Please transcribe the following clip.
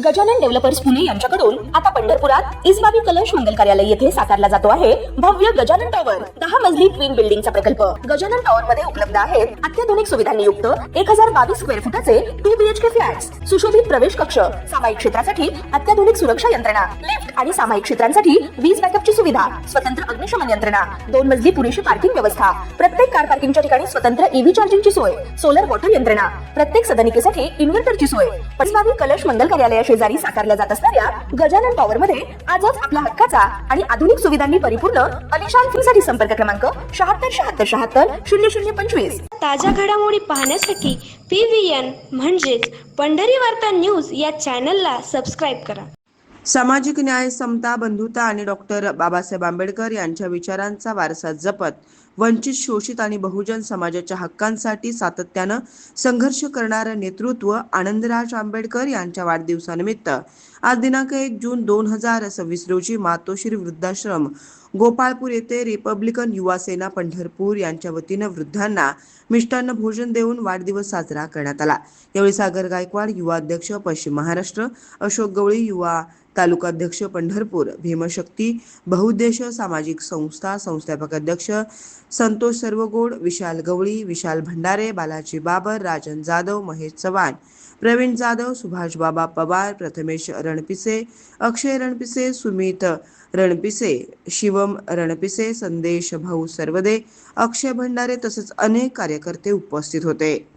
Gajanan developers Pune यांच्याकडून आता पंढरपुरात इसबाबी कलश मंगल कार्यालय येथे साकारला जातो आहे भव्य गजानन टॉवर 10 मजली ट्विन बिल्डिंगचा प्रकल्प। गजानन टॉवर मध्ये उपलब्ध आहेत अत्याधुनिक सुविधांनी युक्त 1022 स्क्वेअर फुटाचे 2 BHK फ्लॅट्स, सुशोभित प्रवेश कक्ष, सामायिक क्षेत्रासाठी अत्याधुनिक सुरक्षा यंत्रणा, लिफ्ट आणि सामायिक क्षेत्रांसाठी वीज बॅकअपची सुविधा, स्वतंत्र अग्निशमन यंत्रणा, 2 मजली पुरेशी पार्किंग व्यवस्था, प्रत्येक कार पार्किंगच्या ठिकाणी स्वतंत्र ईव्ही चार्जिंगची सोय, सोलर वॉटर यंत्रणा, प्रत्येक सदनिकेसाठी इन्व्हर्टरची सोय। इसबाबी कलश मंगल कार्यालय शेजारी साकारल्या जात असणाऱ्या गजानन टॉवर मध्ये आजच आपला हक्काचा आणि आधुनिक सुविधांनी परिपूर्ण अलिशान फ्रीसाठी संपर्क क्रमांक 7677700025। ताज्या घडामोडी पाहण्यासाठी PVN म्हणजेच पंढरी वार्ता न्यूज या चॅनलला सबस्क्राईब करा। सामाजिक न्याय, समता, बंधुता आणि डॉक्टर बाबासाहेब आंबेडकर यांच्या विचारांचा वारसा जपत वंचित, शोषित आणि बहुजन समाजाच्या हक्कांसाठी सातत्यानं संघर्ष करणारं नेतृत्व आनंदराज आंबेडकर यांच्या वाढदिवसानिमित्त आज दिनांक 1 जून 2026 रोजी मातोश्री वृद्धाश्रम गोपाळपूर येथे रिपब्लिकन युवा सेना पंढरपूर यांच्या वतीनं वृद्धांना मिष्टान्न भोजन देऊन वाढदिवस साजरा करण्यात आला। यावेळी सागर गायकवाड युवा अध्यक्ष पश्चिम महाराष्ट्र, अशोक गवळी युवा तालुका अध्यक्ष पंढरपूर, भीमशक्ती बहुउद्देश सामाजिक संस्था संस्थापक अध्यक्ष संतोष सर्वगोड, विशाल गवळी, विशाल भंडारे, बालाजी बाबर, राजन जाधव, महेश चव्हाण, प्रवीण जाधव, सुभाष बाबा पवार, प्रथमेश रणपिसे, अक्षय रणपिसे, सुमित रणपिसे, शिवम रणपिसे, संदेश भाऊ सर्वदे, अक्षय भंडारे तसेच अनेक कार्यकर्ते उपस्थित होते।